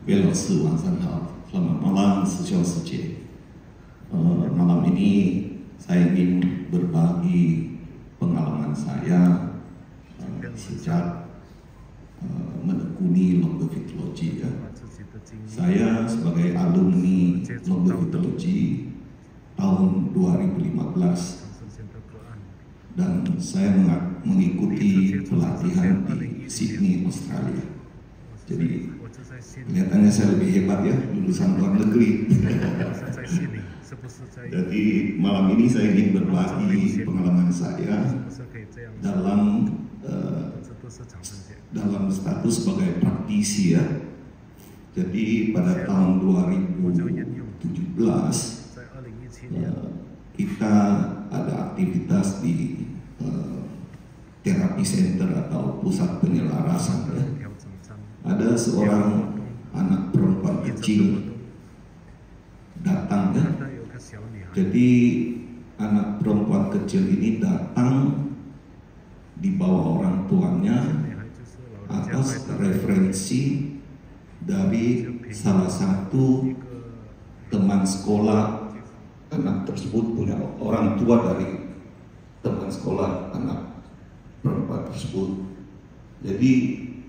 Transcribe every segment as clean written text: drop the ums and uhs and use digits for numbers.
魏老师晚上好, selamat malam 师兄师姐. Malam ini saya ingin berbagi pengalaman saya sejak menekuni logofitologi. Saya sebagai alumni logofitologi tahun 2015 dan saya mengikuti pelatihan di Sydney, Australia. Jadi kelihatannya saya lebih hebat ya, lulusan luar negeri. Jadi malam ini saya ingin berbagi pengalaman saya dalam status sebagai praktisi ya. Jadi pada tahun 2017 kita ada aktivitas di terapi center atau pusat penyelarasan ya. Ada seorang anak perempuan kecil datang ya. Jadi anak perempuan kecil ini datang dibawa orang tuanya atas referensi dari salah satu teman sekolah anak tersebut, punya orang tua dari teman sekolah anak perempuan tersebut. Jadi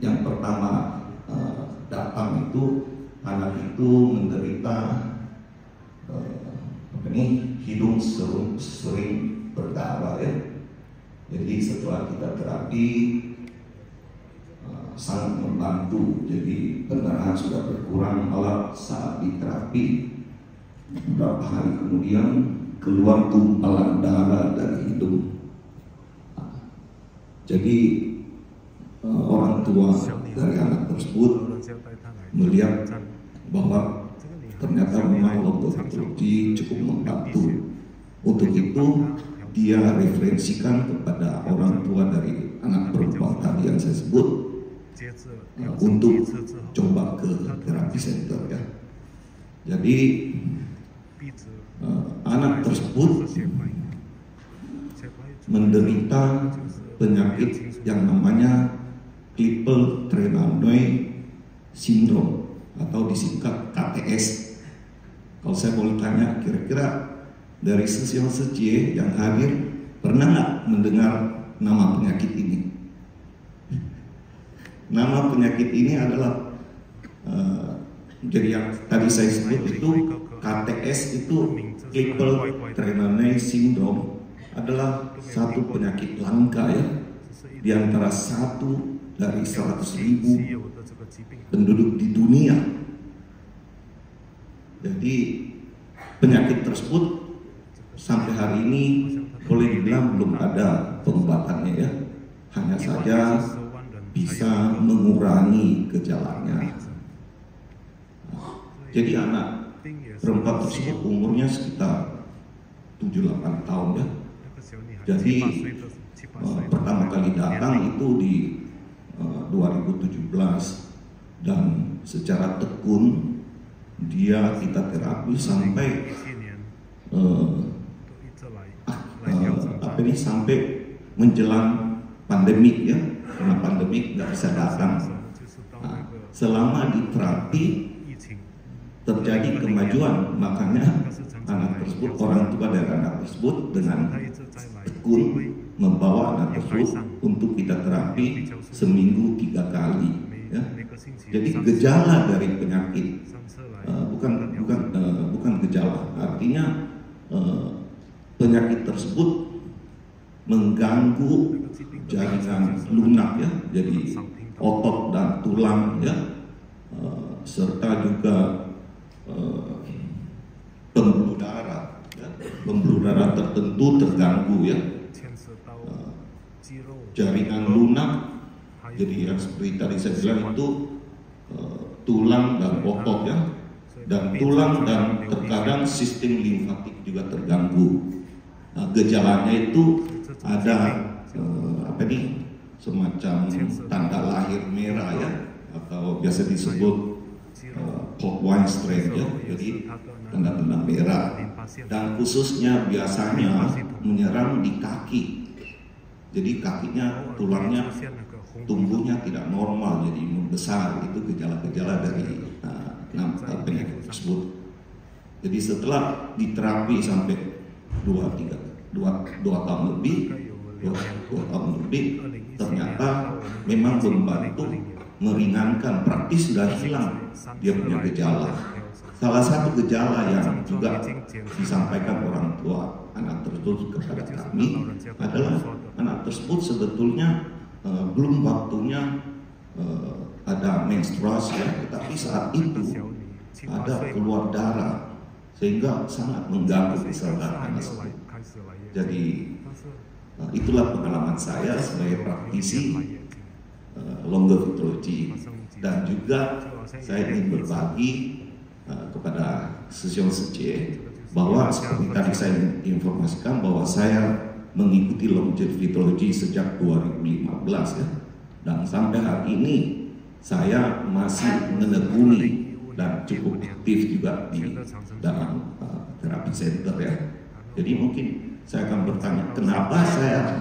yang pertama datang itu anak itu menderita hidung sering berdarah ya. Jadi setelah kita terapi sangat membantu. Jadi pendarahan sudah berkurang, malah saat diterapi beberapa hari kemudian keluar gumpalan darah dari hidung. Jadi orang tua dari anak tersebut melihat bahwa ternyata memang logofitologi cukup membantu. Untuk itu dia referensikan kepada orang tua dari anak perempuan tadi yang saya sebut untuk coba ke terapi center ya. Jadi anak tersebut menderita penyakit yang namanya Klippel-Trenaunay syndrome atau disingkat KTS. Kalau saya boleh tanya, kira-kira dari sesiang secie yang hadir pernah nggak mendengar nama penyakit ini? Nama penyakit ini adalah jadi yang tadi saya sebut itu KTS itu Klippel-Trenaunay syndrome adalah satu penyakit langka ya, di antara satu dari 100.000 penduduk di dunia. Jadi penyakit tersebut sampai hari ini boleh dibilang belum ada pengobatannya ya, hanya saja bisa mengurangi gejalanya. Jadi anak perempuan tersebut umurnya sekitar 7-8 tahun ya. Jadi pertama kali datang itu di 2017 dan secara tekun dia kita terapi sampai sampai menjelang pandemik ya, karena pandemik nggak bisa datang. Selama di terapi terjadi kemajuan, makanya anak tersebut, orang tua dari anak tersebut dengan tekun membawa anak tersebut untuk kita terapi seminggu 3 kali ya. Jadi gejala dari penyakit bukan gejala, artinya penyakit tersebut mengganggu jaringan lunak ya, jadi otot dan tulang ya, serta juga pembuluh darah ya, pembuluh darah tertentu terganggu ya. Jaringan lunak, jadi yang seperti tadi saya bilang itu tulang dan otot ya, dan tulang dan terkadang sistem limfatik juga terganggu. Gejalanya itu ada semacam tanda lahir merah ya, atau biasa disebut Port-Wine strain ya, jadi tanda-tanda merah, dan khususnya biasanya menyerang di kaki. Jadi kakinya, tulangnya tumbuhnya tidak normal, jadi membesar. Itu gejala-gejala dari penyakit tersebut. Jadi setelah diterapi sampai 2 tahun lebih, ternyata memang membantu meringankan, praktis sudah hilang dia punya gejala. Salah satu gejala yang juga disampaikan orang tua anak tersebut kepada kami adalah anak tersebut sebetulnya belum waktunya ada menstruasi, tetapi saat itu ada keluar darah sehingga sangat mengganggu kesehatan anak tersebut. Jadi itulah pengalaman saya sebagai praktisi longevitologi, dan juga saya ingin berbagi kepada Sesiong Seceh bahwa seperti tadi saya informasikan bahwa saya mengikuti longevitologi sejak 2015 ya, dan sampai hari ini saya masih menekuni dan cukup aktif juga di dalam terapi center ya. Jadi mungkin saya akan bertanya kenapa saya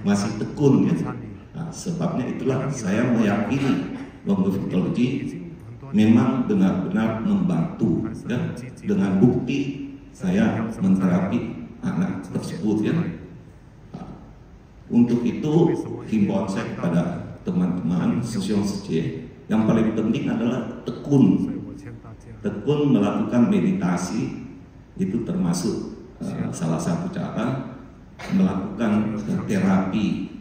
masih tekun ya. Nah, sebabnya itulah saya meyakini longevitologi memang benar-benar membantu ya. Dengan bukti saya menterapi anak tersebut ya. Nah, untuk itu himbauan saya kepada teman-teman Sesiong Seceh, yang paling penting adalah tekun melakukan meditasi. Itu termasuk salah satu cara melakukan terapi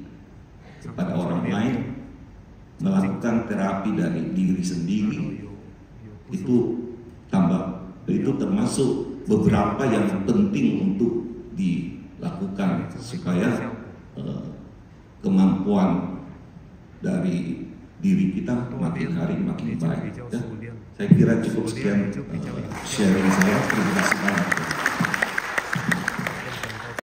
kepada orang lain, melakukan terapi dari diri sendiri. Itu termasuk beberapa yang penting untuk dilakukan supaya kemampuan dari diri kita makin hari makin baik ya. Saya kira cukup sekian sharing saya. Terima kasih banyak.